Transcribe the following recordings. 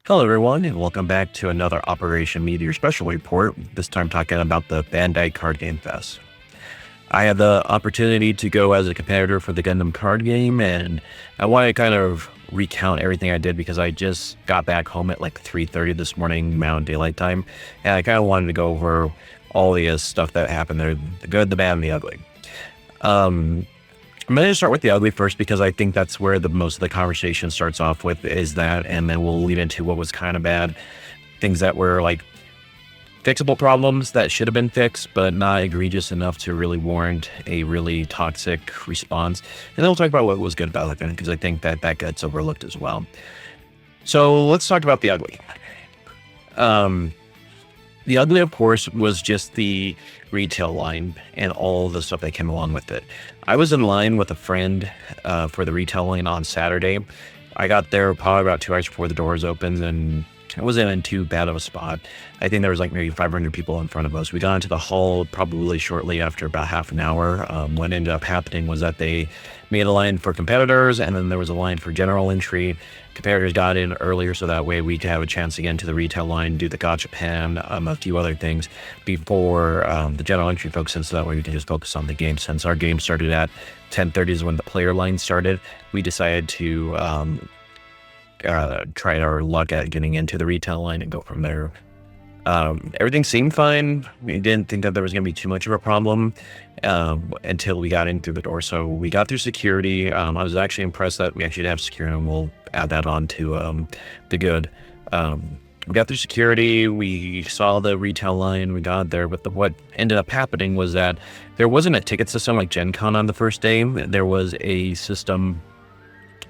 Hello, everyone, and welcome back to another Operation Meteor special report. This time, talking about the Bandai Card Game Fest. I had the opportunity to go as a competitor for the Gundam card game, and I want to kind of recount everything I did because I just got back home at like 3:30 this morning, Mountain Daylight Time, and I kind of wanted to go over all the stuff that happened there, the good, the bad, and the ugly. I'm going to start with the ugly first because I think that's where the most of the conversation starts off with is that, and then we'll lead into what was kind of bad, things that were like fixable problems that should have been fixed, but not egregious enough to really warrant a really toxic response. And then we'll talk about what was good about it because I think that that gets overlooked as well. So let's talk about the ugly. The ugly, of course, was just the retail line and all the stuff that came along with it. I was in line with a friend for the retail line on Saturday. I got there probably about 2 hours before the doors opened, and I wasn't in too bad of a spot. I think there was like maybe 500 people in front of us. We got into the hall probably shortly after about half an hour. What ended up happening was that they made a line for competitors, and then there was a line for general entry. Competitors got in earlier, so that way we could have a chance to get into the retail line, do the gacha pan, a few other things before the general entry folks, and so that way we can just focus on the game. Since our game started at 10:30 is when the player line started, we decided to try our luck at getting into the retail line and go from there. Everything seemed fine. We didn't think that there was going to be too much of a problem until we got in through the door. So we got through security. I was actually impressed that we actually have security, and we'll add that on to the good. We got through security. We saw the retail line. We got there. But what ended up happening was that there wasn't a ticket system like Gen Con on the first day. There was a system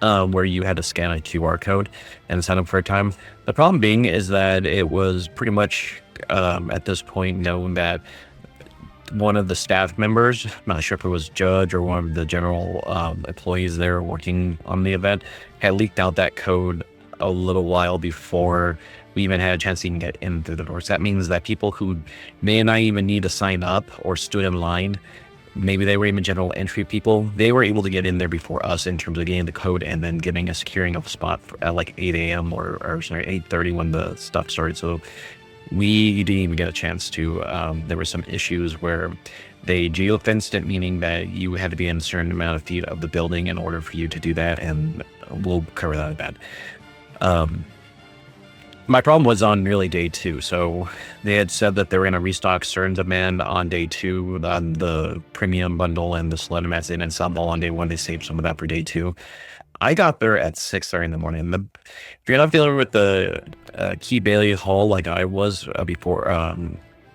where you had to scan a QR code and sign up for a time. The problem being is that it was pretty much at this point known that one of the staff members, I'm not sure if it was Judge or one of the general employees there working on the event, had leaked out that code a little while before we even had a chance to even get in through the doors. That means that people who may not even need to sign up or stood in line, maybe they were even general entry people, they were able to get in there before us in terms of getting the code and then getting a securing of a spot at like 8 a.m. or sorry, 8:30 when the stuff started. So we didn't even get a chance to, there were some issues where they geofenced it, meaning that you had to be in a certain amount of feet of the building in order for you to do that, and we'll cover that a bit. My problem was on nearly day 2. So they had said that they were going to restock certain demand on day 2 on the premium bundle and the Selenium Mats. They didn't sell them all on day 1. They saved some of that for day 2. I got there at 6:30 in the morning. If you're not familiar with the Key Bailey Hall like I was before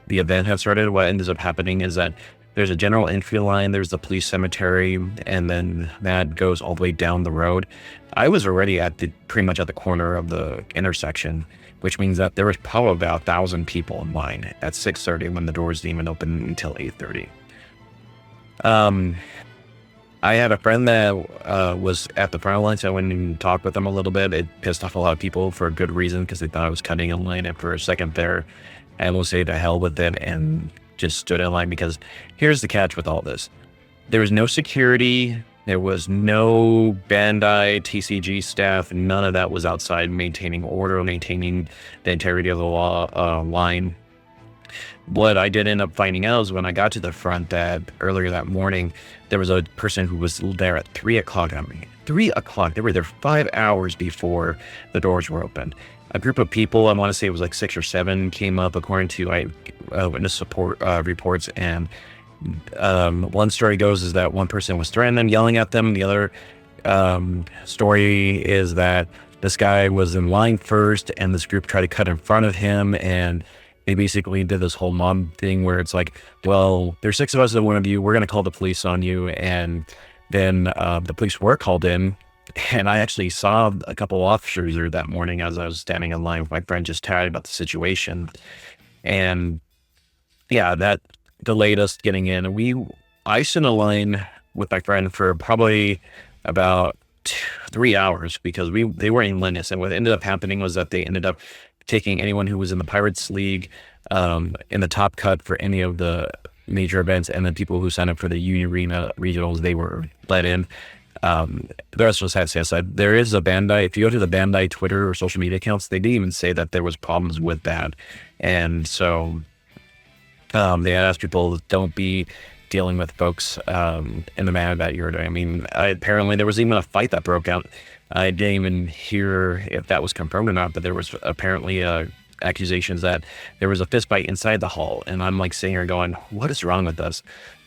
the event had started, what ends up happening is that there's a general entry line, there's the police cemetery, and then that goes all the way down the road. I was already at pretty much at the corner of the intersection, which means that there was probably about 1,000 people in line at 6:30 when the doors didn't even open until 8:30. I had a friend that was at the front line, so I went and talked with them a little bit. It pissed off a lot of people for a good reason because they thought I was cutting in line, and for a second there, I almost said to hell with it and just stood in line, because here's the catch with all this. There was no security. There was no Bandai, TCG staff. None of that was outside maintaining order, maintaining the integrity of the line. What I did end up finding out is when I got to the front that earlier that morning, there was a person who was there at 3 o'clock. 3 o'clock. They were there 5 hours before the doors were open. A group of people, I want to say it was like 6 or 7, came up according to witness support reports. And one story goes is that one person was threatening them, yelling at them. The other story is that this guy was in line first, and this group tried to cut in front of him, and they basically did this whole mob thing where it's like, well, there's 6 of us and one of you, we're going to call the police on you. And then the police were called in, and I actually saw a couple officers there that morning as I was standing in line with my friend, just chatting about the situation. And yeah, that delayed us getting in. I stood in a line with my friend for probably about 3 hours because they weren't in Linus. And what ended up happening was that they ended up taking anyone who was in the Pirates League in the top cut for any of the major events, and then people who signed up for the Union Arena regionals, they were let in. The rest was had said there is a Bandai. If you go to the Bandai Twitter or social media accounts, they didn't even say that there was problems with that. And so they asked people, don't be dealing with folks in the manner that you're doing. I mean, apparently there was even a fight that broke out. I didn't even hear if that was confirmed or not, but there was apparently accusations that there was a fist fight inside the hall. And I'm like sitting here going, what is wrong with us?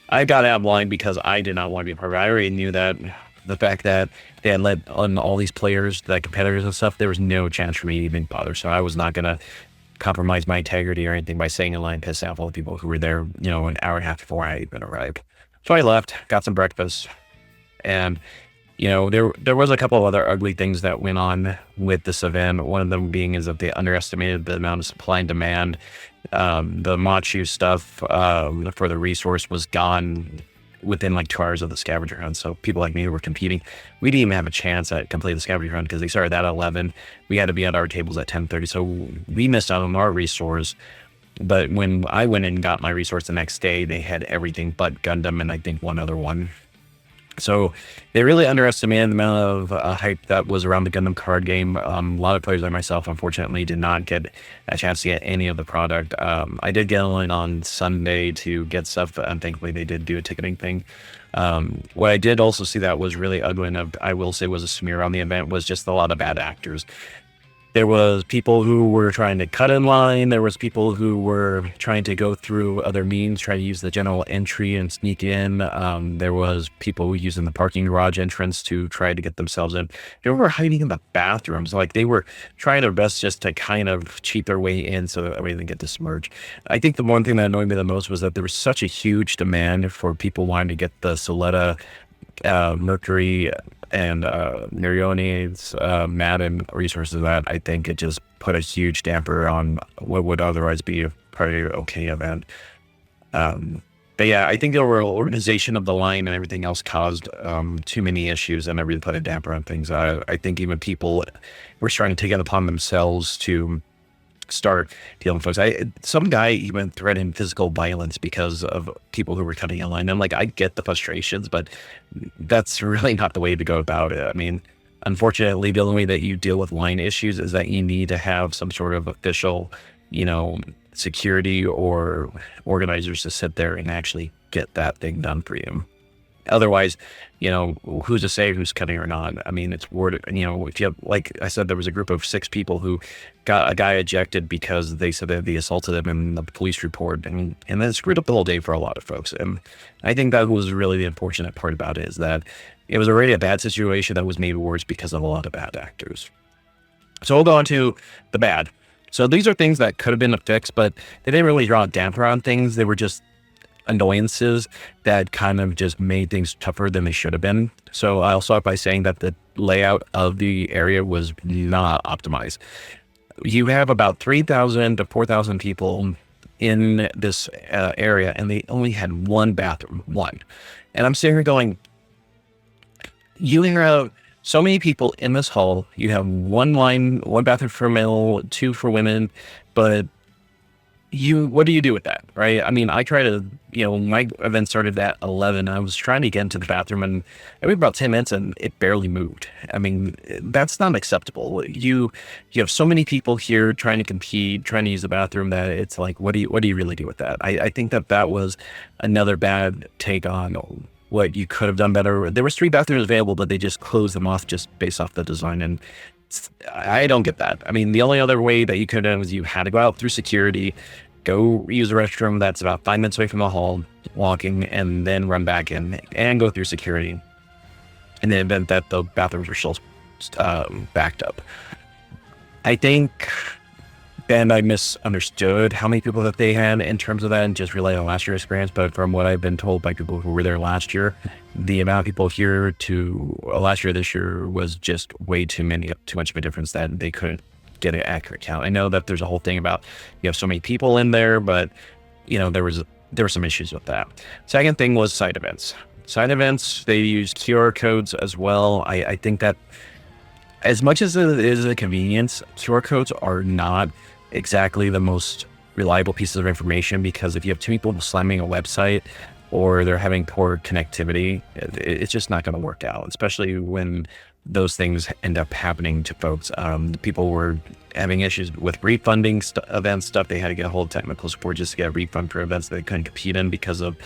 I got out blind because I did not want to be a part of it. I already knew that the fact that they had let on all these players, the competitors and stuff, there was no chance for me to even bother. So I was not going to compromise my integrity or anything by saying a line piss off all the people who were there, an hour and a half before I even arrived. So I left, got some breakfast, and there was a couple of other ugly things that went on with this event. One of them being is that they underestimated the amount of supply and demand. The Machu stuff for the resource was gone within like 2 hours of the scavenger hunt. So people like me who were competing, we didn't even have a chance at completing the scavenger hunt because they started at 11. We had to be at our tables at 10:30. So we missed out on our resource. But when I went and got my resource the next day, they had everything but Gundam and I think one other one. So they really underestimated the amount of hype that was around the Gundam card game. A lot of players like myself, unfortunately, did not get a chance to get any of the product. I did get on Sunday to get stuff, and thankfully they did do a ticketing thing. What I did also see that was really ugly, and I will say was a smear on the event, was just a lot of bad actors. There was people who were trying to cut in line. There was people who were trying to go through other means, try to use the general entry and sneak in. There was people using the parking garage entrance to try to get themselves in. They were hiding in the bathrooms. Like they were trying their best just to kind of cheat their way in so that way they get dismerged. I think the one thing that annoyed me the most was that there was such a huge demand for people wanting to get the Soletta, Mercury, and Nerione's Madden resources that I think it just put a huge damper on what would otherwise be a pretty okay event. But yeah, I think the overall organization of the line and everything else caused too many issues and it really put a damper on things. I think even people were starting to take it upon themselves to start dealing with folks. Some guy even threatened physical violence because of people who were cutting in line. I'm like, I get the frustrations, but that's really not the way to go about it. I mean, unfortunately, the only way that you deal with line issues is that you need to have some sort of official, security or organizers to sit there and actually get that thing done for you. Otherwise, who's to say who's cutting or not? I mean, it's word, if you have, like I said, there was a group of 6 people who got a guy ejected because they said that they assaulted him in the police report, and then screwed up the whole day for a lot of folks. And I think that was really the unfortunate part about it, is that it was already a bad situation that was made worse because of a lot of bad actors. So we'll go on to the bad. So these are things that could have been fixed, but they didn't really draw a damper on things. They were just annoyances that kind of just made things tougher than they should have been. So I'll start by saying that the layout of the area was not optimized. You have about 3,000 to 4,000 people in this area, and they only had one bathroom, one. And I'm sitting here going, you have so many people in this hall. You have one bathroom for male, 2 for women, but what do you do with that, right? I mean, I try to, my event started at 11. I was trying to get into the bathroom and it was about 10 minutes and it barely moved. I mean, that's not acceptable. You have so many people here trying to compete, trying to use the bathroom, that it's like, what do you really do with that? I think that was another bad take on what you could have done better. There was 3 bathrooms available, but they just closed them off just based off the design. And I don't get that. I mean, the only other way that you could have done was you had to go out through security, go use a restroom that's about 5 minutes away from the hall, walking, and then run back in and go through security in the event that the bathrooms were still backed up. I think Bandai misunderstood how many people that they had in terms of that and just relied on last year's experience. But from what I've been told by people who were there last year, the amount of people here to last year, this year was just way too much of a difference that they couldn't get an accurate count. I know that there's a whole thing about you have so many people in there, but there were some issues with that. Second thing was side events. Side events, they use QR codes as well. I think that as much as it is a convenience, QR codes are not exactly the most reliable pieces of information, because if you have 2 people slamming a website, or they're having poor connectivity, it's just not going to work out, especially when those things end up happening to folks. People were having issues with refunding event stuff. They had to get a whole technical support just to get a refund for events that they couldn't compete in because of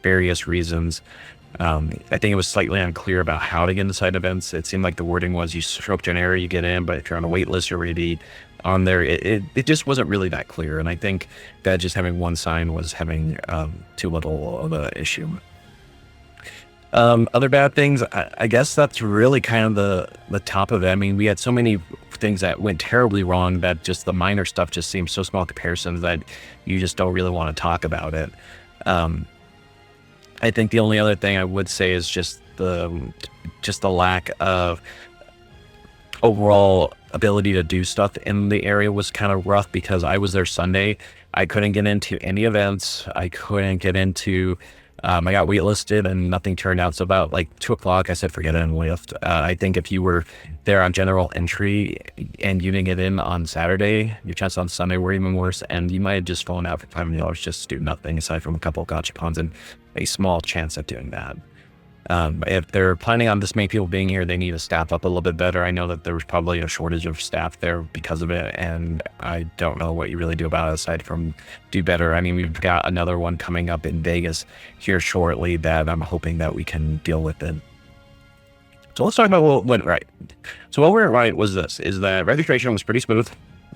various reasons. I think it was slightly unclear about how to get inside events. It seemed like the wording was you stroke an area, you get in, but if you're on a wait list, you're already on there. It just wasn't really that clear. And I think that just having one sign was having too little of an issue. Other bad things, I guess that's really kind of the top of it. I mean, we had so many things that went terribly wrong that just the minor stuff just seems so small comparisons that you just don't really want to talk about it. I think the only other thing I would say is just the lack of overall ability to do stuff in the area was kind of rough, because I was there Sunday. I couldn't get into any events. I couldn't get into, I got waitlisted and nothing turned out. So about like 2 o'clock, I said, forget it and left. I think if you were there on general entry and you didn't get in on Saturday, your chances on Sunday were even worse. And you might have just fallen out for $500 just to do nothing aside from a couple of gachapons and a small chance at doing that. If they're planning on this many people being here, they need to staff up a little bit better. I know that there was probably a shortage of staff there because of it, and I don't know what you really do about it aside from do better. I mean, we've got another one coming up in Vegas here shortly that I'm hoping that we can deal with it. So let's talk about what went right. So what went right was this, is that registration was pretty smooth.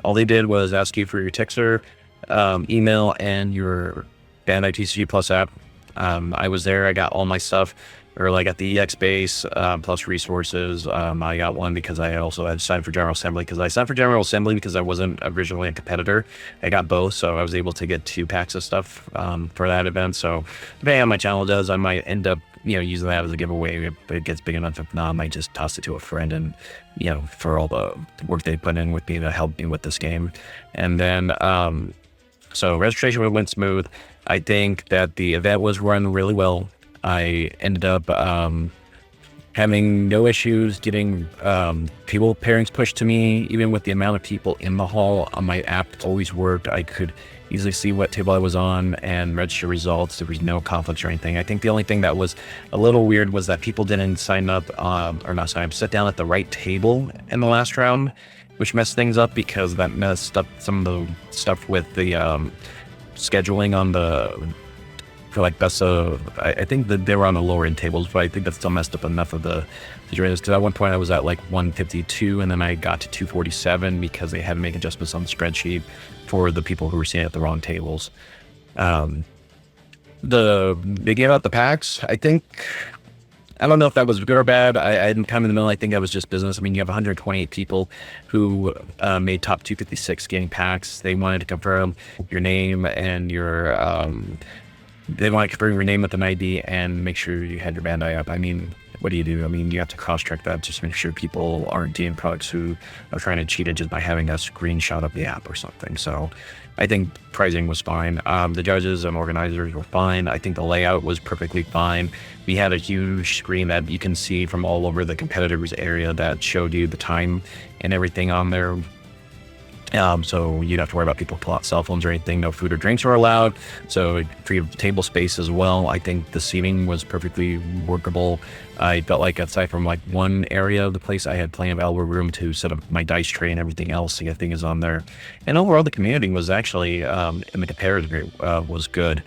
All they did was ask you for your Tixer, email, and your Bandai TCG Plus app. I was there, I got all my stuff. Or like at the EX base, plus resources. I got one because I also had signed for General Assembly, because I signed for General Assembly because I wasn't originally a competitor. I got both, so I was able to get 2 packs of stuff for that event. So depending on my channel does, I might end up, using that as a giveaway if it gets big enough. If not, I might just toss it to a friend and, for all the work they put in with me to help me with this game. And then, so registration went smooth. I think that the event was run really well. I ended up having no issues getting people pairings pushed to me, even with the amount of people in the hall. On my app always worked. I could easily see what table I was on and register results. There was no conflicts or anything. I think the only thing that was a little weird was that people didn't sit down at the right table in the last round, which messed things up, because that messed up some of the stuff with the scheduling on the, for like best of, I think that they were on the lower end tables, but I think that still messed up enough of the situations, because at one point I was at like 152 and then I got to 247 because they had to make adjustments on the spreadsheet for the people who were sitting at the wrong tables. They gave out the packs. I don't know if that was good or bad. I didn't come in the middle. I think that was just business. I mean, you have 128 people who made top 256 getting packs. They wanted to confirm your name and your they want to confirm your name with an ID and make sure you had your Bandai up. I mean, what do? I mean, you have to cross-check that just to make sure people aren't DM products who are trying to cheat it just by having a screenshot of the app or something. So I think pricing was fine. The judges and organizers were fine. I think the layout was perfectly fine. We had a huge screen that you can see from all over the competitors area that showed you the time and everything on there. So you don't have to worry about people pull out cell phones or anything. No food or drinks were allowed. So free table space as well. I think the seating was perfectly workable. I felt like aside from like one area of the place, I had plenty of elbow room to set up my dice tray, and everything else I think is on there. And overall, the community was actually, in the comparative grade, was good.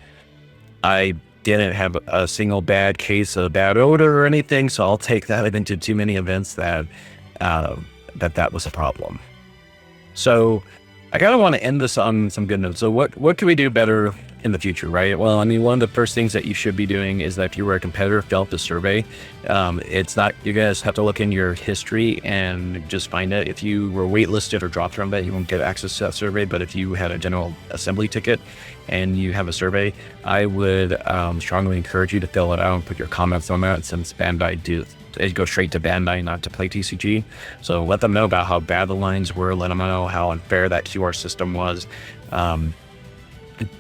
I didn't have a single bad case of bad odor or anything, so I'll take that. I've been to too many events that was a problem. So I kind of want to end this on some good notes. So what can we do better in the future, right? Well, I mean, one of the first things that you should be doing is that if you were a competitor, fill out the survey. It's not, you guys have to look in your history and just find it. If you were waitlisted or dropped from that, you won't get access to that survey. But if you had a general assembly ticket and you have a survey, I would strongly encourage you to fill it out and put your comments on that, since Bandai it goes straight to Bandai, not to Play TCG. So let them know about how bad the lines were. Let them know how unfair that QR system was.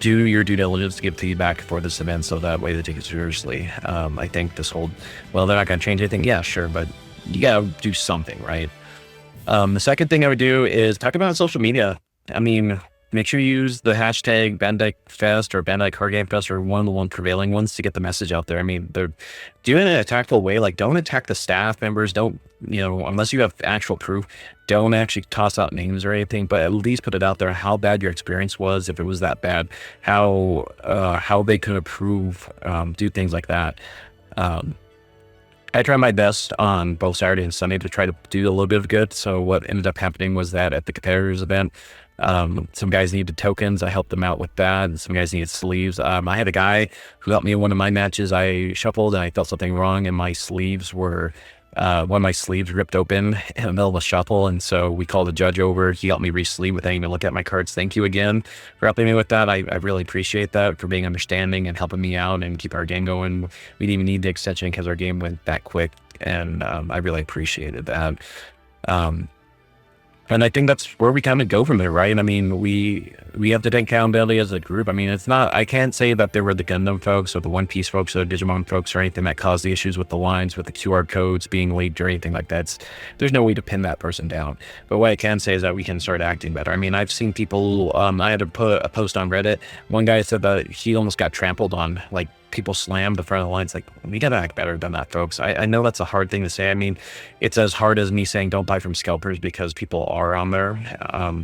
Do your due diligence to give feedback for this event, so that way they take it seriously. I think this whole, well, they're not going to change anything. Yeah, sure, but you got to do something, right? The second thing I would do is talk about social media. I mean, make sure you use the hashtag Bandai Fest or Bandai Card Game Fest or one of the one prevailing ones to get the message out there. I mean, they're doing it in a tactful way. Like, don't attack the staff members. Don't, unless you have actual proof, don't actually toss out names or anything, but at least put it out there how bad your experience was, if it was that bad, how they could improve, do things like that. I tried my best on both Saturday and Sunday to try to do a little bit of good. So what ended up happening was that at the competitors event, some guys needed tokens. I helped them out with that. And some guys needed sleeves. I had a guy who helped me in one of my matches. I shuffled and I felt something wrong, and my sleeves were one of my sleeves ripped open in the middle of a shuffle. And so we called the judge over. He helped me re-sleeve without even look at my cards. Thank you again for helping me with that. I really appreciate that, for being understanding and helping me out and keep our game going. We didn't even need the extension because our game went that quick. And I really appreciated that. And I think that's where we kind of go from there, right? I mean, we have to take accountability as a group. I mean, it's not, I can't say that there were the Gundam folks or the One Piece folks or Digimon folks or anything that caused the issues with the lines, with the QR codes being leaked or anything like that. There's no way to pin that person down. But what I can say is that we can start acting better. I mean, I've seen people, I had to put a post on Reddit. One guy said that he almost got trampled on, like, people slammed the front of the lines. Like, we gotta act better than that, folks. I know that's a hard thing to say. I mean, it's as hard as me saying don't buy from scalpers, because people are on there.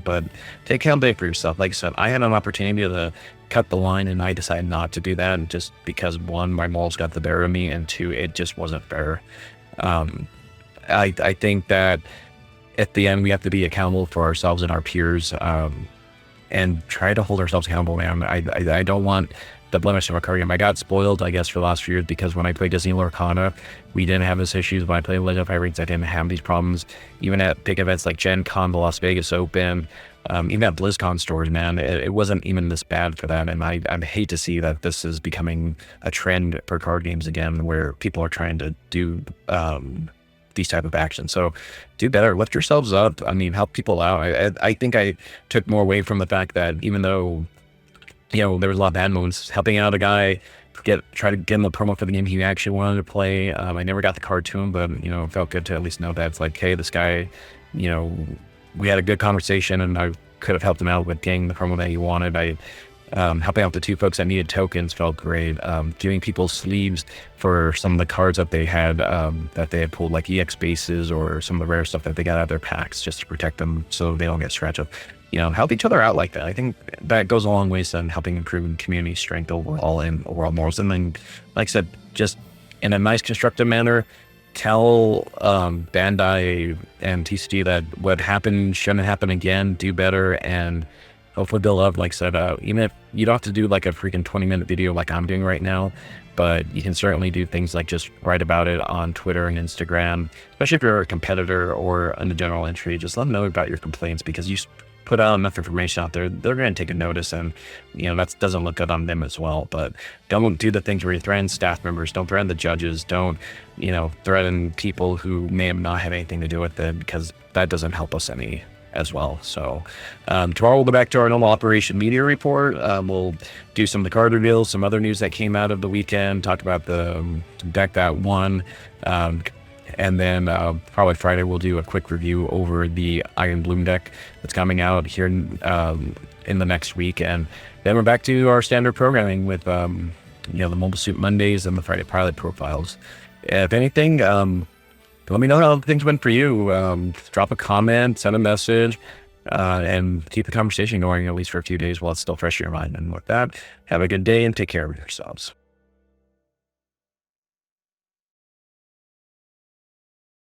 But take accountability for yourself. Like I said, I had an opportunity to cut the line and I decided not to do that, and just because, one, my morals got the better of me, and two, it just wasn't fair. I think that at the end we have to be accountable for ourselves and our peers, and try to hold ourselves accountable, man. I don't want the blemish of our card game. I got spoiled, I guess, for the last few years, because when I played Disney Lorcana, we didn't have this issues. When I played Legend of Fire Rings, I didn't have these problems. Even at big events like Gen Con, the Las Vegas Open, even at BlizzCon stores, man, it wasn't even this bad for that. And I hate to see that this is becoming a trend for card games again, where people are trying to do these type of actions. So do better, lift yourselves up. I mean, help people out. I think I took more away from the fact that, even though, there was a lot of bad moments, helping out a guy, try to get him a promo for the game he actually wanted to play. I never got the card to him, but it felt good to at least know that it's like, hey, this guy, we had a good conversation, and I could have helped him out with getting the promo that he wanted. Helping out the two folks that needed tokens felt great. Giving people sleeves for some of the cards that they had pulled, like EX bases or some of the rare stuff that they got out of their packs, just to protect them so they don't get scratched up. Help each other out like that. I think that goes a long ways in helping improve community strength overall and overall morals. And then, like I said, just in a nice, constructive manner, tell Bandai and TCG that what happened shouldn't happen again. Do better, and hopefully build up. Like I said, even if you don't have to do like a freaking 20-minute video like I'm doing right now, but you can certainly do things like just write about it on Twitter and Instagram, especially if you're a competitor or in the general entry. Just let them know about your complaints, because you put out enough information out there, they're going to take a notice, and that doesn't look good on them as well. But don't do the things where you threaten staff members, don't threaten the judges, don't threaten people who may have not had anything to do with it, because that doesn't help us any as well. So tomorrow we'll go back to our normal Operation Media Report. We'll do some of the card reveals, some other news that came out of the weekend, talk about the deck that won, and then probably Friday we'll do a quick review over the Iron Bloom deck that's coming out here in the next week. And then we're back to our standard programming with the Mobile Suit Mondays and the Friday Pilot profiles. If anything, let me know how things went for you. Drop a comment, send a message, and keep the conversation going, at least for a few days while it's still fresh in your mind. And with that, have a good day and take care of yourselves.